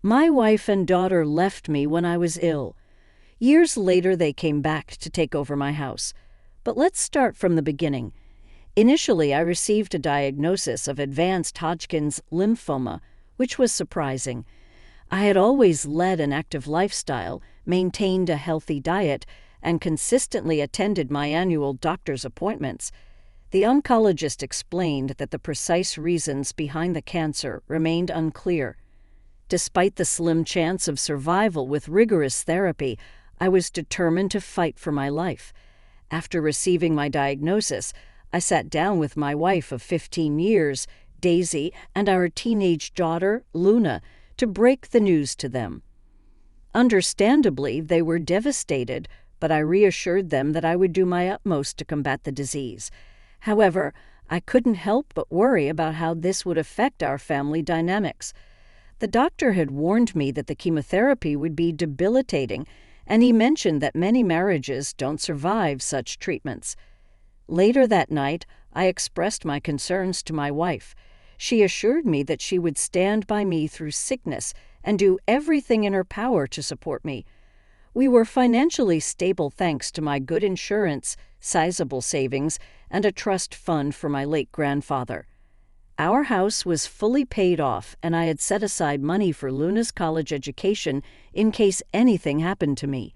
My wife and daughter left me when I was ill. Years later, they came back to take over my house. But let's start from the beginning. Initially, I received a diagnosis of advanced Hodgkin's lymphoma, which was surprising. I had always led an active lifestyle, maintained a healthy diet, and consistently attended my annual doctor's appointments. The oncologist explained that the precise reasons behind the cancer remained unclear. Despite the slim chance of survival with rigorous therapy, I was determined to fight for my life. After receiving my diagnosis, I sat down with my wife of 15 years, Daisy, and our teenage daughter, Luna, to break the news to them. Understandably, they were devastated, but I reassured them that I would do my utmost to combat the disease. However, I couldn't help but worry about how this would affect our family dynamics. The doctor had warned me that the chemotherapy would be debilitating, and he mentioned that many marriages don't survive such treatments. Later that night, I expressed my concerns to my wife. She assured me that she would stand by me through sickness and do everything in her power to support me. We were financially stable thanks to my good insurance, sizable savings, and a trust fund for my late grandfather. Our house was fully paid off, and I had set aside money for Luna's college education in case anything happened to me.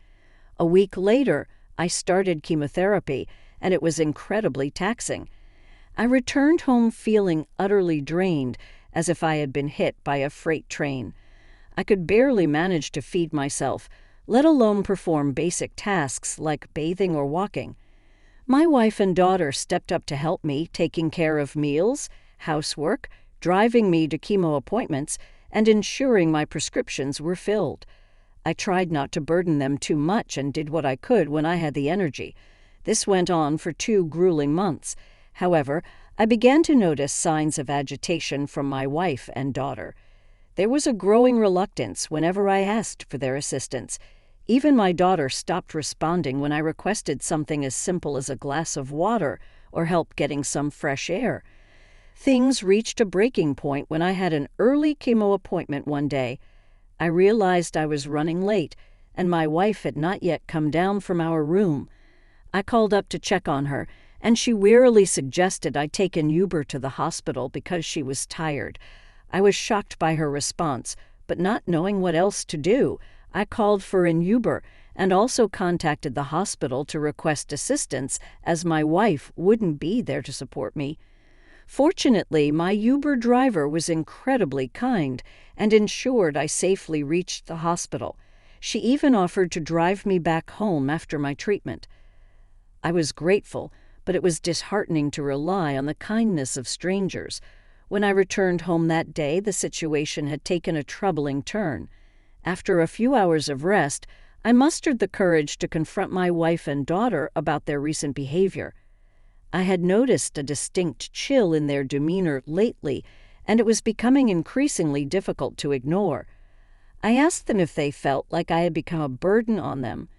A week later, I started chemotherapy, and it was incredibly taxing. I returned home feeling utterly drained, as if I had been hit by a freight train. I could barely manage to feed myself, let alone perform basic tasks like bathing or walking. My wife and daughter stepped up to help me, taking care of meals, housework, driving me to chemo appointments, and ensuring my prescriptions were filled. I tried not to burden them too much and did what I could when I had the energy. This went on for 2 grueling months. However, I began to notice signs of agitation from my wife and daughter. There was a growing reluctance whenever I asked for their assistance. Even my daughter stopped responding when I requested something as simple as a glass of water or help getting some fresh air. Things reached a breaking point when I had an early chemo appointment one day. I realized I was running late, and my wife had not yet come down from our room. I called up to check on her, and she wearily suggested I take an Uber to the hospital because she was tired. I was shocked by her response, but not knowing what else to do, I called for an Uber and also contacted the hospital to request assistance as my wife wouldn't be there to support me. Fortunately, my Uber driver was incredibly kind and ensured I safely reached the hospital. She even offered to drive me back home after my treatment. I was grateful, but it was disheartening to rely on the kindness of strangers. When I returned home that day, the situation had taken a troubling turn. After a few hours of rest, I mustered the courage to confront my wife and daughter about their recent behavior. I had noticed a distinct chill in their demeanor lately, and it was becoming increasingly difficult to ignore. I asked them if they felt like I had become a burden on them.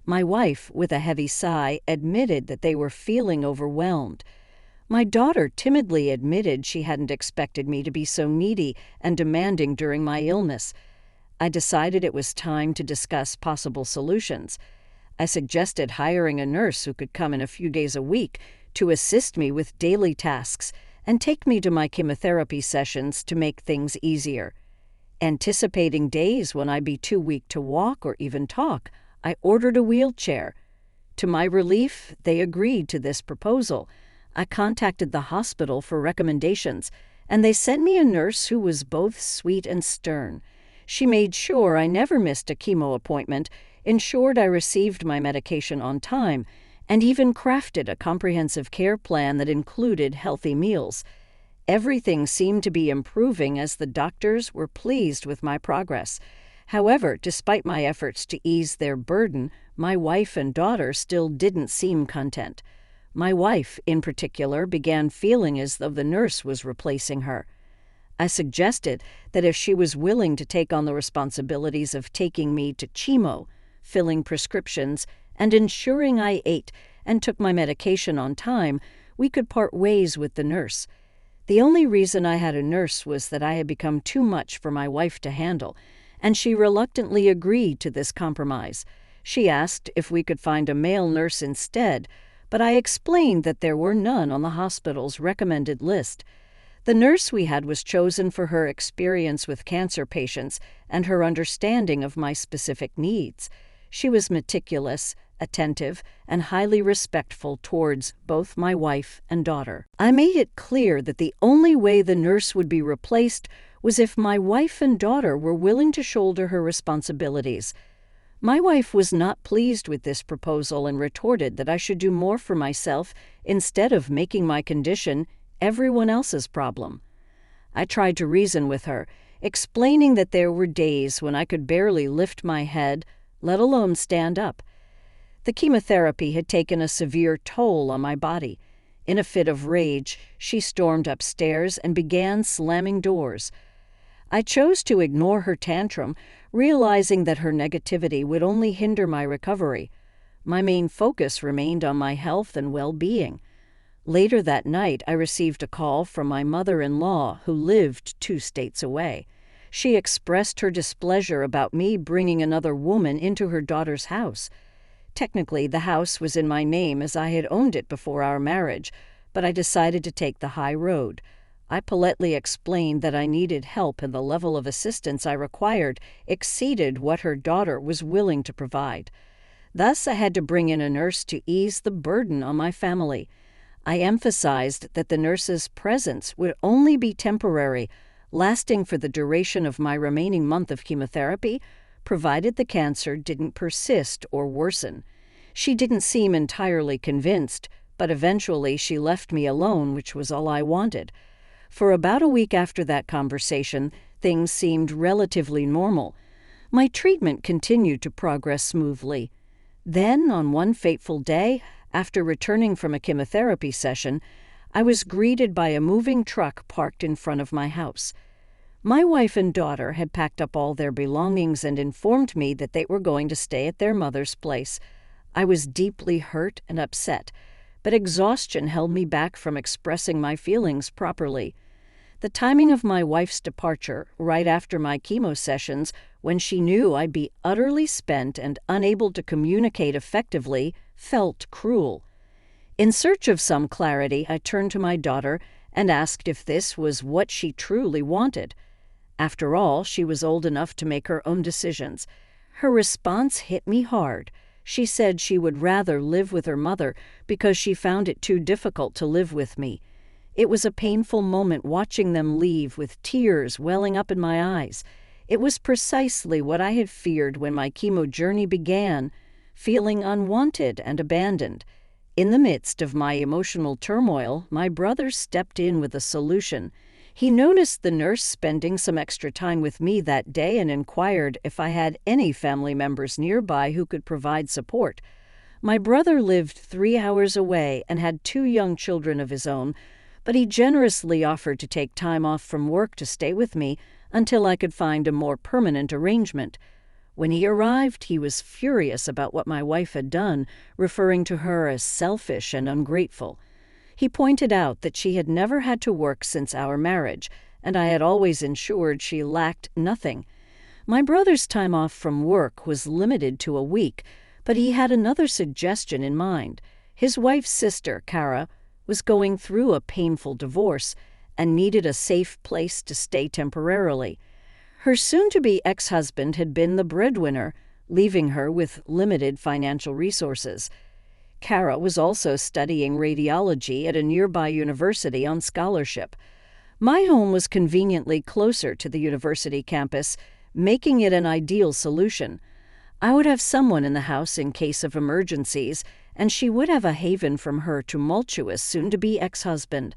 My wife, with a heavy sigh, admitted that they were feeling overwhelmed. My daughter timidly admitted she hadn't expected me to be so needy and demanding during my illness. I decided it was time to discuss possible solutions. I suggested hiring a nurse who could come in a few days a week to assist me with daily tasks and take me to my chemotherapy sessions to make things easier. Anticipating days when I'd be too weak to walk or even talk, I ordered a wheelchair. To my relief, they agreed to this proposal. I contacted the hospital for recommendations, and they sent me a nurse who was both sweet and stern. She made sure I never missed a chemo appointment, ensured I received my medication on time, and even crafted a comprehensive care plan that included healthy meals. Everything seemed to be improving as the doctors were pleased with my progress. However, despite my efforts to ease their burden, my wife and daughter still didn't seem content. My wife, in particular, began feeling as though the nurse was replacing her. I suggested that if she was willing to take on the responsibilities of taking me to chemo, filling prescriptions, and ensuring I ate and took my medication on time, we could part ways with the nurse. The only reason I had a nurse was that I had become too much for my wife to handle, and she reluctantly agreed to this compromise. She asked if we could find a male nurse instead, but I explained that there were none on the hospital's recommended list. The nurse we had was chosen for her experience with cancer patients and her understanding of my specific needs. She was meticulous, attentive, and highly respectful towards both my wife and daughter. I made it clear that the only way the nurse would be replaced was if my wife and daughter were willing to shoulder her responsibilities. My wife was not pleased with this proposal and retorted that I should do more for myself instead of making my condition everyone else's problem. I tried to reason with her, explaining that there were days when I could barely lift my head, let alone stand up. The chemotherapy had taken a severe toll on my body. In a fit of rage, she stormed upstairs and began slamming doors. I chose to ignore her tantrum, realizing that her negativity would only hinder my recovery. My main focus remained on my health and well-being. Later that night, I received a call from my mother-in-law, who lived 2 states away. She expressed her displeasure about me bringing another woman into her daughter's house. Technically, the house was in my name as I had owned it before our marriage, but I decided to take the high road. I politely explained that I needed help and the level of assistance I required exceeded what her daughter was willing to provide. Thus, I had to bring in a nurse to ease the burden on my family. I emphasized that the nurse's presence would only be temporary, lasting for the duration of my remaining month of chemotherapy, provided the cancer didn't persist or worsen. She didn't seem entirely convinced, but eventually she left me alone, which was all I wanted. For about a week after that conversation, things seemed relatively normal. My treatment continued to progress smoothly. Then, on one fateful day, after returning from a chemotherapy session, I was greeted by a moving truck parked in front of my house. My wife and daughter had packed up all their belongings and informed me that they were going to stay at their mother's place. I was deeply hurt and upset, but exhaustion held me back from expressing my feelings properly. The timing of my wife's departure, right after my chemo sessions, when she knew I'd be utterly spent and unable to communicate effectively, felt cruel. In search of some clarity, I turned to my daughter and asked if this was what she truly wanted. After all, she was old enough to make her own decisions. Her response hit me hard. She said she would rather live with her mother because she found it too difficult to live with me. It was a painful moment watching them leave with tears welling up in my eyes. It was precisely what I had feared when my chemo journey began, feeling unwanted and abandoned. In the midst of my emotional turmoil, my brother stepped in with a solution. He noticed the nurse spending some extra time with me that day and inquired if I had any family members nearby who could provide support. My brother lived 3 hours away and had 2 young children of his own, but he generously offered to take time off from work to stay with me until I could find a more permanent arrangement. When he arrived, he was furious about what my wife had done, referring to her as selfish and ungrateful. He pointed out that she had never had to work since our marriage, and I had always ensured she lacked nothing. My brother's time off from work was limited to a week, but he had another suggestion in mind. His wife's sister, Kara, was going through a painful divorce and needed a safe place to stay temporarily. Her soon-to-be ex-husband had been the breadwinner, leaving her with limited financial resources. Kara was also studying radiology at a nearby university on scholarship. My home was conveniently closer to the university campus, making it an ideal solution. I would have someone in the house in case of emergencies, and she would have a haven from her tumultuous soon-to-be ex-husband.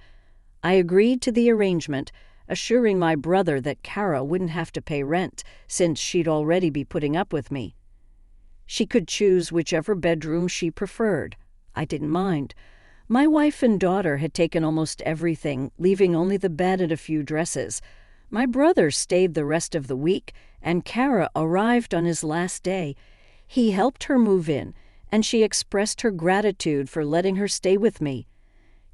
I agreed to the arrangement, assuring my brother that Kara wouldn't have to pay rent, since she'd already be putting up with me. She could choose whichever bedroom she preferred. I didn't mind. My wife and daughter had taken almost everything, leaving only the bed and a few dresses. My brother stayed the rest of the week, and Kara arrived on his last day. He helped her move in, and she expressed her gratitude for letting her stay with me.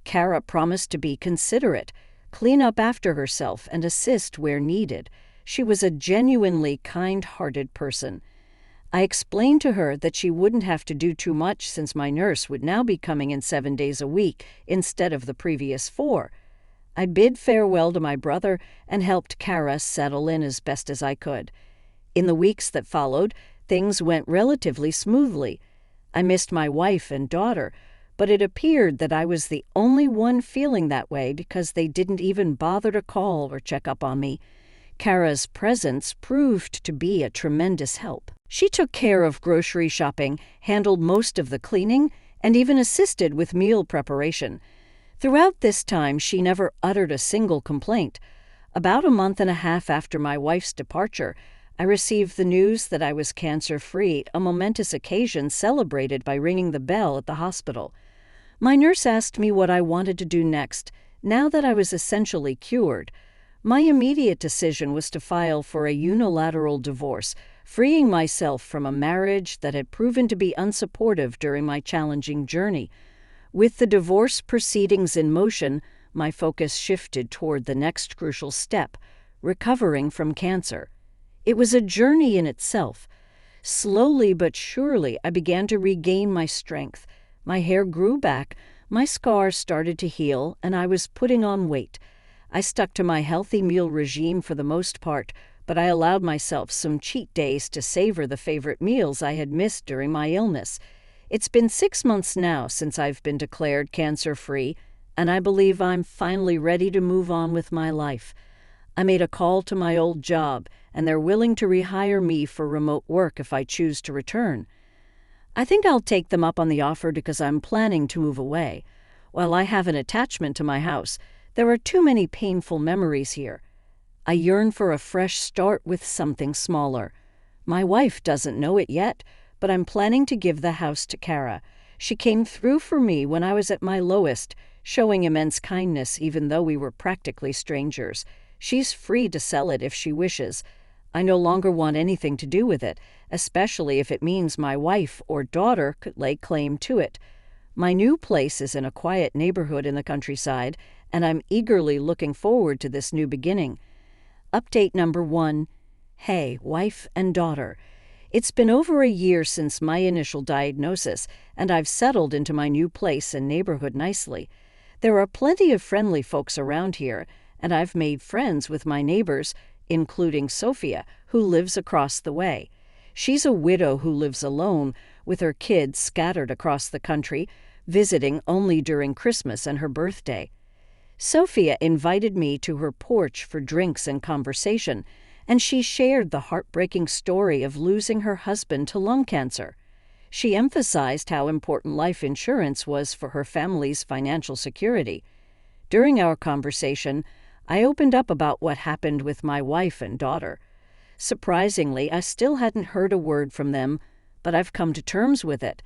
Kara promised to be considerate, clean up after herself, and assist where needed. She was a genuinely kind-hearted person. I explained to her that she wouldn't have to do too much since my nurse would now be coming in 7 days a week instead of the previous 4. I bid farewell to my brother and helped Kara settle in as best as I could. In the weeks that followed, things went relatively smoothly. I missed my wife and daughter, but it appeared that I was the only one feeling that way because they didn't even bother to call or check up on me. Kara's presence proved to be a tremendous help. She took care of grocery shopping, handled most of the cleaning, and even assisted with meal preparation. Throughout this time, she never uttered a single complaint. About a month and a half after my wife's departure, I received the news that I was cancer-free, a momentous occasion celebrated by ringing the bell at the hospital. My nurse asked me what I wanted to do next, now that I was essentially cured. My immediate decision was to file for a unilateral divorce, freeing myself from a marriage that had proven to be unsupportive during my challenging journey. With the divorce proceedings in motion, my focus shifted toward the next crucial step, recovering from cancer. It was a journey in itself. Slowly but surely, I began to regain my strength. My hair grew back, my scars started to heal, and I was putting on weight. I stuck to my healthy meal regime for the most part, but I allowed myself some cheat days to savor the favorite meals I had missed during my illness. It's been 6 months now since I've been declared cancer-free, and I believe I'm finally ready to move on with my life. I made a call to my old job, and they're willing to rehire me for remote work if I choose to return. I think I'll take them up on the offer because I'm planning to move away. While I have an attachment to my house, there are too many painful memories here. I yearn for a fresh start with something smaller. My wife doesn't know it yet, but I'm planning to give the house to Kara. She came through for me when I was at my lowest, showing immense kindness even though we were practically strangers. She's free to sell it if she wishes. I no longer want anything to do with it, especially if it means my wife or daughter could lay claim to it. My new place is in a quiet neighborhood in the countryside, and I'm eagerly looking forward to this new beginning. Update number 1. Hey, wife and daughter. It's been over a year since my initial diagnosis, and I've settled into my new place and neighborhood nicely. There are plenty of friendly folks around here, and I've made friends with my neighbors, including Sophia, who lives across the way. She's a widow who lives alone, with her kids scattered across the country, visiting only during Christmas and her birthday. Sophia invited me to her porch for drinks and conversation, and she shared the heartbreaking story of losing her husband to lung cancer. She emphasized how important life insurance was for her family's financial security. During our conversation, I opened up about what happened with my wife and daughter. Surprisingly, I still hadn't heard a word from them, but I've come to terms with it.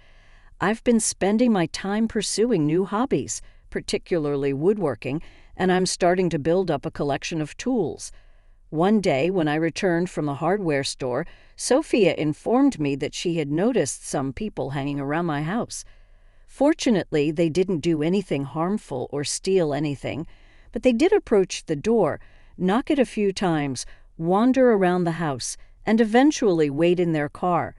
I've been spending my time pursuing new hobbies, particularly woodworking, and I'm starting to build up a collection of tools. One day, when I returned from the hardware store, Sophia informed me that she had noticed some people hanging around my house. Fortunately, they didn't do anything harmful or steal anything, but they did approach the door, knock it a few times, wander around the house, and eventually wait in their car.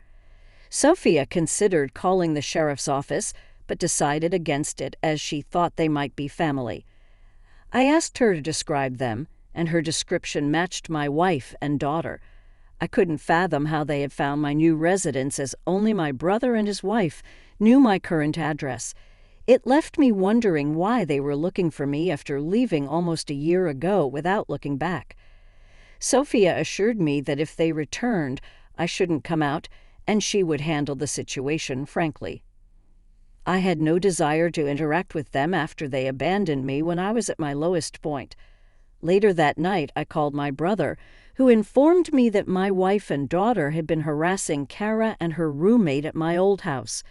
Sophia considered calling the sheriff's office, but decided against it as she thought they might be family. I asked her to describe them, and her description matched my wife and daughter. I couldn't fathom how they had found my new residence, as only my brother and his wife knew my current address. It left me wondering why they were looking for me after leaving almost a year ago without looking back. Sophia assured me that if they returned, I shouldn't come out, and she would handle the situation frankly. I had no desire to interact with them after they abandoned me when I was at my lowest point. Later that night, I called my brother, who informed me that my wife and daughter had been harassing Kara and her roommate at my old house.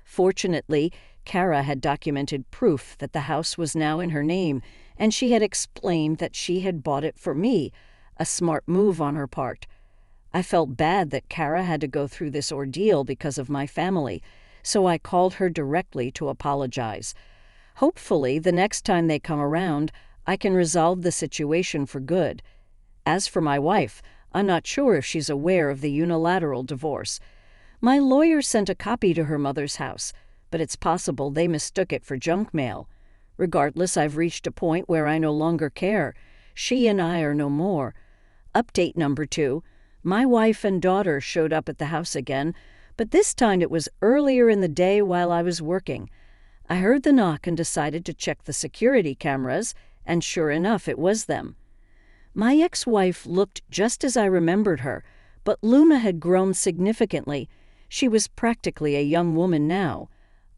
Fortunately, Kara had documented proof that the house was now in her name, and she had explained that she had bought it for me, a smart move on her part. I felt bad that Kara had to go through this ordeal because of my family, so I called her directly to apologize. Hopefully, the next time they come around, I can resolve the situation for good. As for my wife, I'm not sure if she's aware of the unilateral divorce. My lawyer sent a copy to her mother's house, but it's possible they mistook it for junk mail. Regardless, I've reached a point where I no longer care. She and I are no more. Update number 2. My wife and daughter showed up at the house again, but this time it was earlier in the day while I was working. I heard the knock and decided to check the security cameras, and sure enough, it was them. My ex-wife looked just as I remembered her, but Luna had grown significantly. She was practically a young woman now.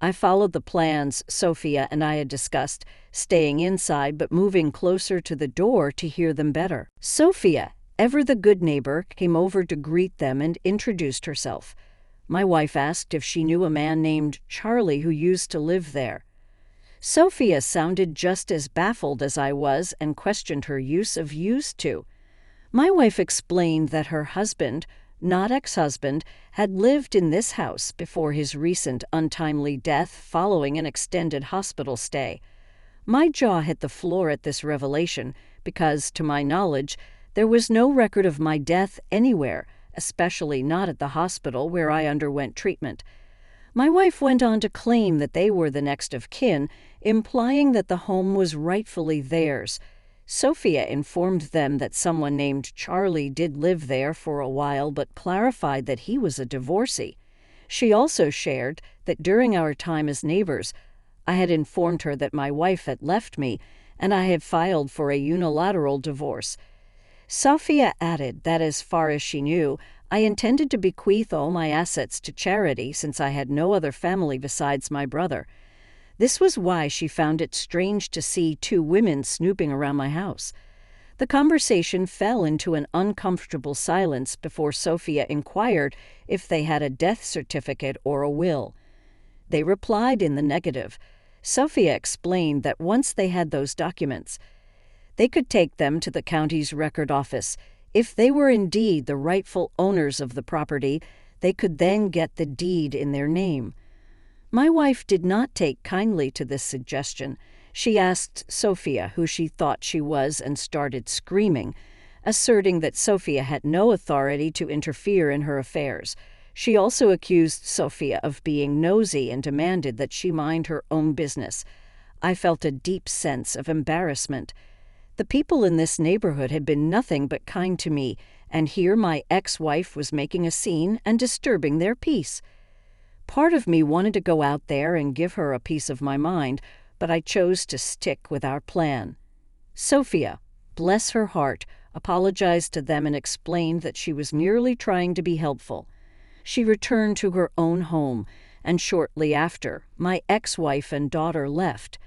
I followed the plans Sophia and I had discussed, staying inside but moving closer to the door to hear them better. Sophia, ever the good neighbor, came over to greet them and introduced herself. My wife asked if she knew a man named Charlie who used to live there. Sophia sounded just as baffled as I was and questioned her use of used to. My wife explained that her husband, not ex-husband, had lived in this house before his recent untimely death following an extended hospital stay. My jaw hit the floor at this revelation because, to my knowledge, there was no record of my death anywhere, especially not at the hospital where I underwent treatment. My wife went on to claim that they were the next of kin, implying that the home was rightfully theirs. Sophia informed them that someone named Charlie did live there for a while, but clarified that he was a divorcee. She also shared that during our time as neighbors, I had informed her that my wife had left me, and I had filed for a unilateral divorce. Sophia added that as far as she knew, I intended to bequeath all my assets to charity since I had no other family besides my brother. This was why she found it strange to see 2 women snooping around my house. The conversation fell into an uncomfortable silence before Sophia inquired if they had a death certificate or a will. They replied in the negative. Sophia explained that once they had those documents, they could take them to the county's record office. If they were indeed the rightful owners of the property, they could then get the deed in their name. My wife did not take kindly to this suggestion. She asked Sophia who she thought she was and started screaming, asserting that Sophia had no authority to interfere in her affairs. She also accused Sophia of being nosy and demanded that she mind her own business. I felt a deep sense of embarrassment. The people in this neighborhood had been nothing but kind to me, and here my ex-wife was making a scene and disturbing their peace. Part of me wanted to go out there and give her a piece of my mind, but I chose to stick with our plan. Sophia, bless her heart, apologized to them and explained that she was merely trying to be helpful. She returned to her own home, and shortly after, my ex-wife and daughter left.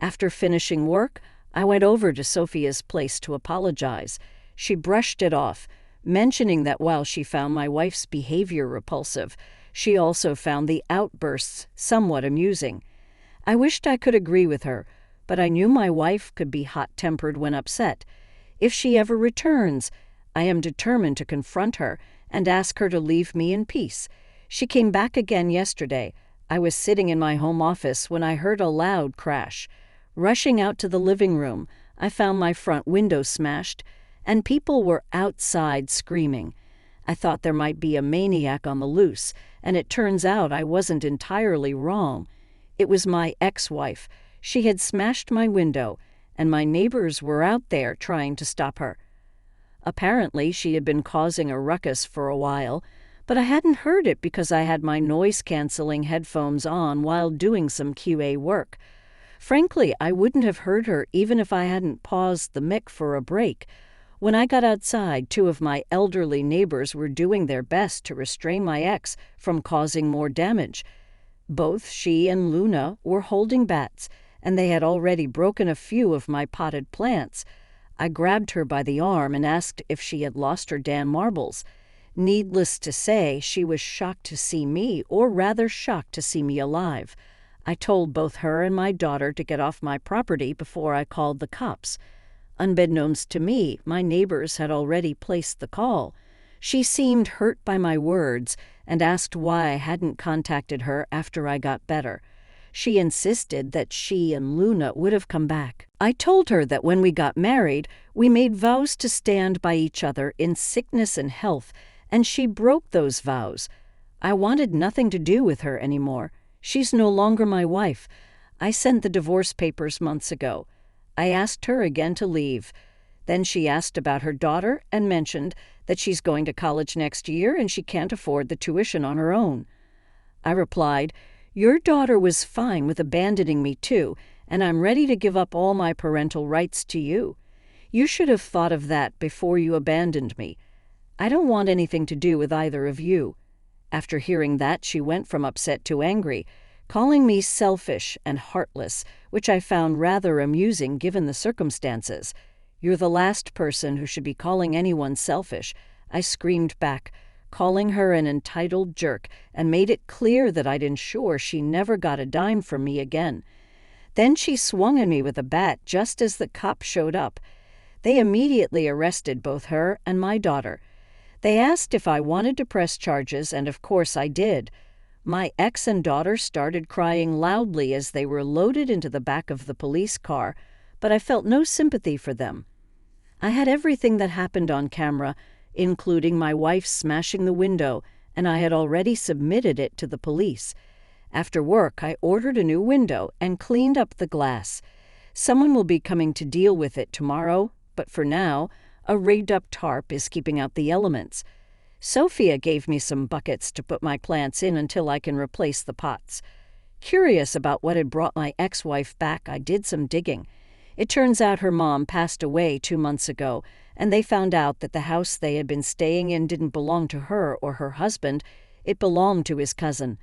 After finishing work, I went over to Sophia's place to apologize. She brushed it off, mentioning that while she found my wife's behavior repulsive, she also found the outbursts somewhat amusing. I wished I could agree with her, but I knew my wife could be hot-tempered when upset. If she ever returns, I am determined to confront her and ask her to leave me in peace. She came back again yesterday. I was sitting in my home office when I heard a loud crash. Rushing out to the living room, I found my front window smashed, and people were outside screaming. I thought there might be a maniac on the loose, and it turns out I wasn't entirely wrong. It was my ex-wife. She had smashed my window, and my neighbors were out there trying to stop her. Apparently, she had been causing a ruckus for a while, but I hadn't heard it because I had my noise-canceling headphones on while doing some QA work. Frankly, I wouldn't have heard her even if I hadn't paused the mic for a break. When I got outside, 2 of my elderly neighbors were doing their best to restrain my ex from causing more damage. Both she and Luna were holding bats, and they had already broken a few of my potted plants. I grabbed her by the arm and asked if she had lost her damn marbles. Needless to say, she was shocked to see me, or rather shocked to see me alive. I told both her and my daughter to get off my property before I called the cops. Unbeknownst to me, my neighbors had already placed the call. She seemed hurt by my words and asked why I hadn't contacted her after I got better. She insisted that she and Luna would have come back. I told her that when we got married, we made vows to stand by each other in sickness and health, and she broke those vows. I wanted nothing to do with her anymore. She's no longer my wife. I sent the divorce papers months ago. I asked her again to leave. Then she asked about her daughter and mentioned that she's going to college next year and she can't afford the tuition on her own. I replied, "Your daughter was fine with abandoning me too, and I'm ready to give up all my parental rights to you. You should have thought of that before you abandoned me. I don't want anything to do with either of you." After hearing that, she went from upset to angry, calling me selfish and heartless, which I found rather amusing given the circumstances. "You're the last person who should be calling anyone selfish," I screamed back, calling her an entitled jerk, and made it clear that I'd ensure she never got a dime from me again. Then she swung at me with a bat just as the cops showed up. They immediately arrested both her and my daughter. They asked if I wanted to press charges, and of course I did. My ex and daughter started crying loudly as they were loaded into the back of the police car, but I felt no sympathy for them. I had everything that happened on camera, including my wife smashing the window, and I had already submitted it to the police. After work, I ordered a new window and cleaned up the glass. Someone will be coming to deal with it tomorrow, but for now, a rigged-up tarp is keeping out the elements. Sophia gave me some buckets to put my plants in until I can replace the pots. Curious about what had brought my ex-wife back, I did some digging. It turns out her mom passed away 2 months ago, and they found out that the house they had been staying in didn't belong to her or her husband. It belonged to his cousin.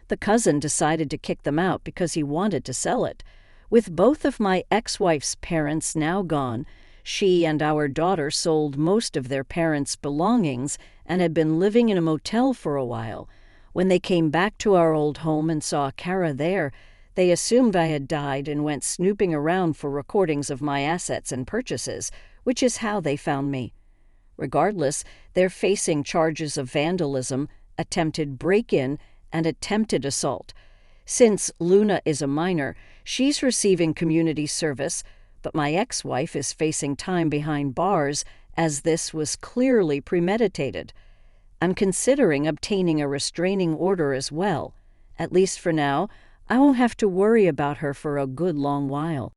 The cousin decided to kick them out because he wanted to sell it. With both of my ex-wife's parents now gone, she and our daughter sold most of their parents' belongings and had been living in a motel for a while. When they came back to our old home and saw Kara there, they assumed I had died and went snooping around for recordings of my assets and purchases, which is how they found me. Regardless, they're facing charges of vandalism, attempted break-in, and attempted assault. Since Luna is a minor, she's receiving community service, but my ex-wife is facing time behind bars, as this was clearly premeditated. I'm considering obtaining a restraining order as well. At least for now, I won't have to worry about her for a good long while.